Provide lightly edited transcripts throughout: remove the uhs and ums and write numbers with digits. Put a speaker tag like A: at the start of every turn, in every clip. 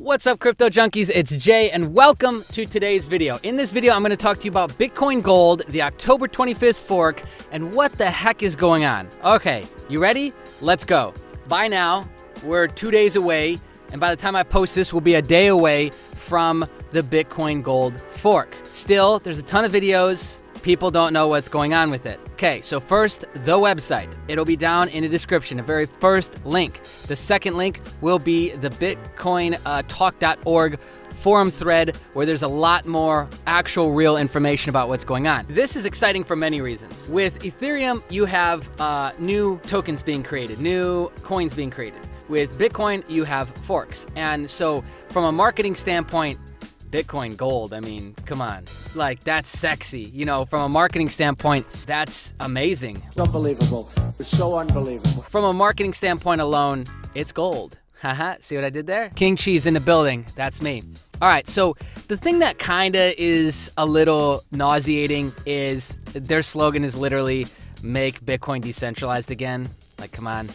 A: What's up, crypto junkies? It's Jay, and welcome to today's video. In this video, I'm going to talk to you about Bitcoin Gold, the October 25th fork, and what the heck is going on. Okay, you ready? Let's go. By now, we're 2 days away, and by the time I post this, we'll be a day away from the Bitcoin Gold fork. Still, there's a ton of videos. People don't know what's going on with it. Okay, so first, the website. It'll be down in the description, the very first link. The second link will be the bitcointalk.org forum thread, where there's a lot more actual real information about what's going on. This is exciting for many reasons. With Ethereum, you have new tokens being created, new coins being created. With Bitcoin, you have forks. And so from a marketing standpoint, Bitcoin Gold, I mean, come on. Like, that's sexy. You know, from a marketing standpoint, that's amazing.
B: Unbelievable. It's so unbelievable.
A: From a marketing standpoint alone, it's gold. Haha, see what I did there? King Cheese in the building. That's me. All right, so the thing that kind of is a little nauseating is their slogan is literally make Bitcoin decentralized again. Like, come on.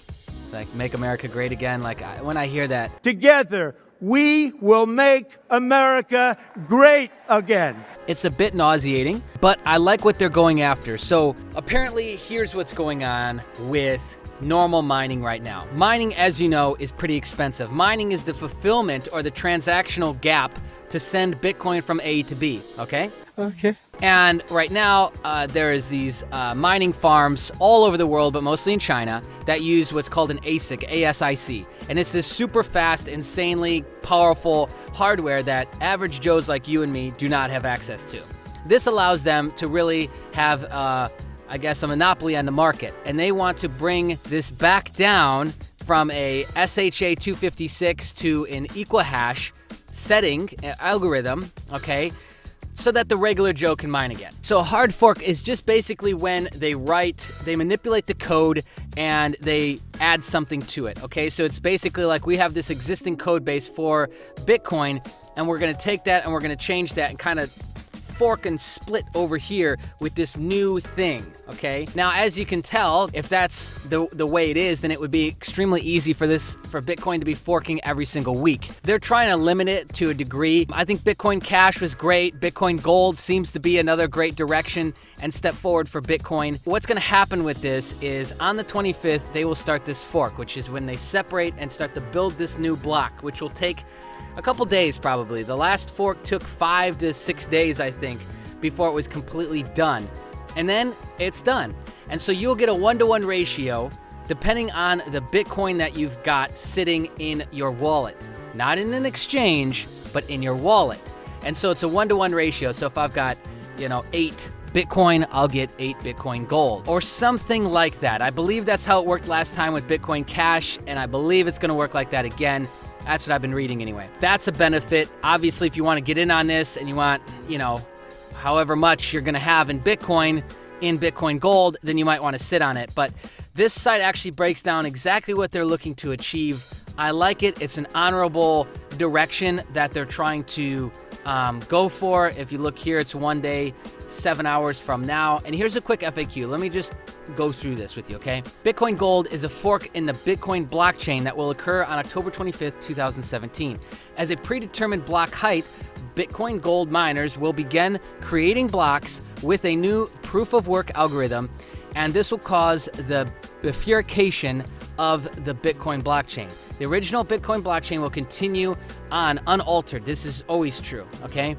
A: Like, make America great again. Like, when I hear that.
B: Together, we will make America great again.
A: It's a bit nauseating, but I like what they're going after. So apparently, here's what's going on with normal mining right now. Mining, as you know, is pretty expensive. Mining is the fulfillment or the transactional gap to send Bitcoin from A to B, okay?
B: Okay.
A: And right now, there is these mining farms all over the world, but mostly in China, that use what's called an ASIC, A-S-I-C. And it's this super fast, insanely powerful hardware that average Joes like you and me do not have access to. This allows them to really have, I guess, a monopoly on the market. And they want to bring this back down from a SHA-256 to an equal hash setting, algorithm, okay? So that the regular Joe can mine again. So a hard fork is just basically when they manipulate the code and they add something to it, okay? So it's basically like we have this existing code base for Bitcoin, and we're gonna take that and we're gonna change that and kind of fork and split over here with this new thing, okay? Now, as you can tell, if that's the way it is, then it would be extremely easy for Bitcoin to be forking every single week. They're trying to limit it to a degree. I think Bitcoin Cash was great. Bitcoin Gold seems to be another great direction and step forward for Bitcoin. What's gonna happen with this is on the 25th, they will start this fork, which is when they separate and start to build this new block, which will take a couple days probably. The last fork took 5 to 6 days, I think, before it was completely done. And then it's done. And so you'll get a 1-to-1 ratio depending on the Bitcoin that you've got sitting in your wallet. Not in an exchange, but in your wallet. And so it's a 1-to-1 ratio. So if I've got, 8 Bitcoin, I'll get 8 Bitcoin Gold or something like that. I believe that's how it worked last time with Bitcoin Cash, and I believe it's gonna work like that again. That's what I've been reading anyway. That's a benefit. Obviously, if you want to get in on this and you want, however much you're going to have in Bitcoin Gold, then you might want to sit on it. But this site actually breaks down exactly what they're looking to achieve. I like it. It's an honorable direction that they're trying to go for. If you look here, it's 1 day, 7 hours from now. And here's a quick FAQ. Let me just go through this with you, okay? Bitcoin Gold is a fork in the Bitcoin blockchain that will occur on October 25th, 2017. As a predetermined block height, Bitcoin Gold miners will begin creating blocks with a new proof-of-work algorithm, and this will cause the bifurcation of the Bitcoin blockchain. The original Bitcoin blockchain will continue on unaltered. This is always true, okay?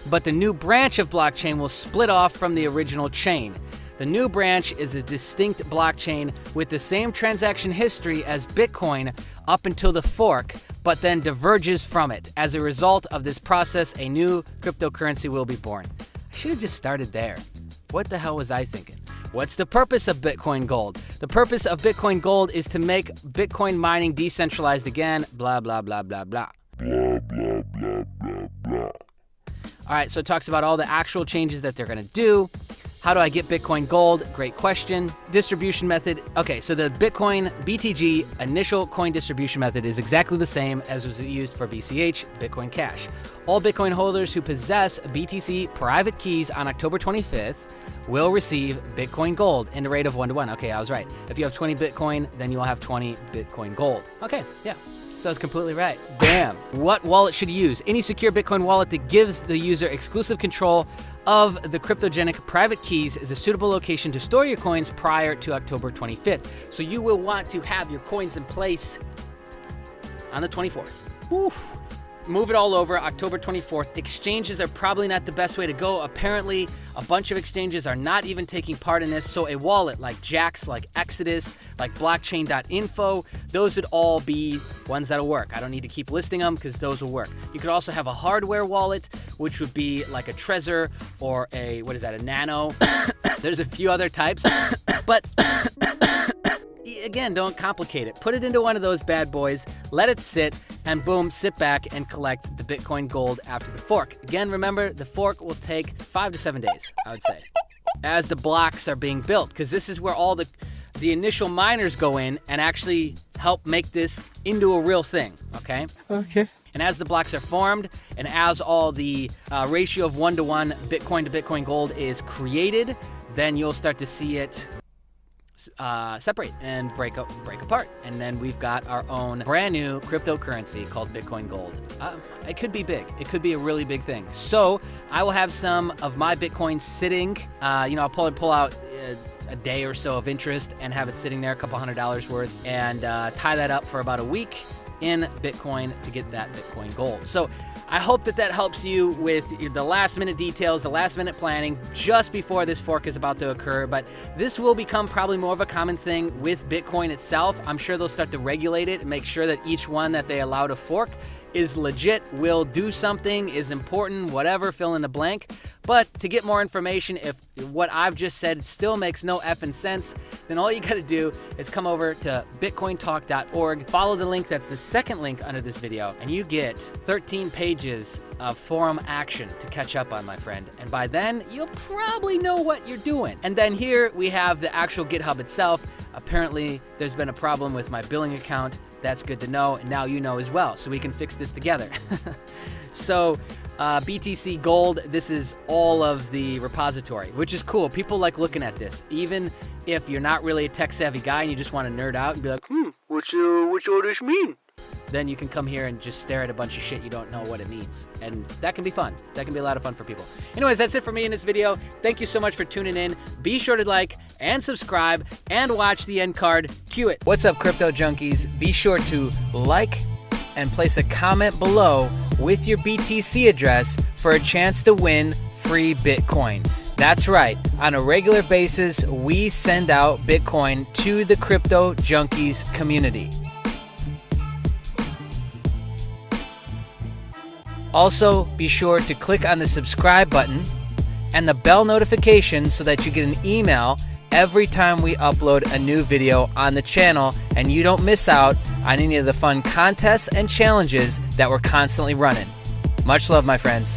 A: But the new branch of blockchain will split off from the original chain. The new branch is a distinct blockchain with the same transaction history as Bitcoin up until the fork, but then diverges from it. As a result of this process, a new cryptocurrency will be born. I should have just started there. What the hell was I thinking? What's the purpose of Bitcoin Gold? The purpose of Bitcoin Gold is to make Bitcoin mining decentralized again, blah, blah, blah, blah, blah. Blah, blah, blah, blah, blah. All right, so it talks about all the actual changes that they're gonna do. How do I get Bitcoin Gold? Great question. Distribution method. Okay, so the Bitcoin BTG initial coin distribution method is exactly the same as was used for BCH, Bitcoin Cash. All Bitcoin holders who possess BTC private keys on October 25th will receive Bitcoin Gold in the rate of 1-to-1. Okay, I was right. If you have 20 Bitcoin, then you will have 20 Bitcoin Gold. Okay, yeah. So I was completely right. Bam. What wallet should you use? Any secure Bitcoin wallet that gives the user exclusive control of the cryptogenic private keys is a suitable location to store your coins prior to October 25th. So you will want to have your coins in place on the 24th. Oof. Move it all over October 24th. Exchanges are probably not the best way to go. Apparently, a bunch of exchanges are not even taking part in this. So a wallet like Jax, like Exodus, like blockchain.info, those would all be ones that'll work. I don't need to keep listing them because those will work. You could also have a hardware wallet, which would be like a Trezor or a Nano. There's a few other types, but again, don't complicate it. Put it into one of those bad boys, let it sit, and boom, sit back and collect the Bitcoin Gold after the fork. Again, remember, the fork will take 5 to 7 days, I would say, as the blocks are being built, because this is where all the initial miners go in and actually help make this into a real thing, okay?
B: Okay.
A: And as the blocks are formed, and as all the ratio of 1-to-1 Bitcoin to Bitcoin Gold is created, then you'll start to see it separate and break apart, and then we've got our own brand new cryptocurrency called Bitcoin Gold. It could be big. It could be a really big thing. So I will have some of my Bitcoin sitting. I'll pull out a day or so of interest and have it sitting there, a couple $100 worth, and tie that up for about a week in Bitcoin to get that Bitcoin Gold. So I hope that helps you with the last minute details, the last minute planning just before this fork is about to occur. But this will become probably more of a common thing with Bitcoin itself. I'm sure they'll start to regulate it and make sure that each one that they allow to fork is legit, will do something, is important, whatever, fill in the blank. But to get more information, if what I've just said still makes no effing sense, then all you gotta do is come over to bitcointalk.org, follow the link, that's the second link under this video, and you get 13 pages of forum action to catch up on, my friend. And by then, you'll probably know what you're doing. And then here we have the actual GitHub itself. Apparently, there's been a problem with my billing account. That's good to know, and now you know as well, so we can fix this together. So, BTC Gold, this is all of the repository, which is cool. People like looking at this. Even if you're not really a tech-savvy guy and you just want to nerd out and be like, what's all this mean? Then you can come here and just stare at a bunch of shit you don't know what it means. And that can be fun. That can be a lot of fun for people. Anyways, that's it for me in this video. Thank you so much for tuning in. Be sure to like and subscribe and watch the end card. Cue it. What's up, crypto junkies? Be sure to like and place a comment below with your BTC address for a chance to win free Bitcoin. That's right. On a regular basis, we send out Bitcoin to the crypto junkies community. Also, be sure to click on the subscribe button and the bell notification so that you get an email every time we upload a new video on the channel and you don't miss out on any of the fun contests and challenges that we're constantly running. Much love, my friends.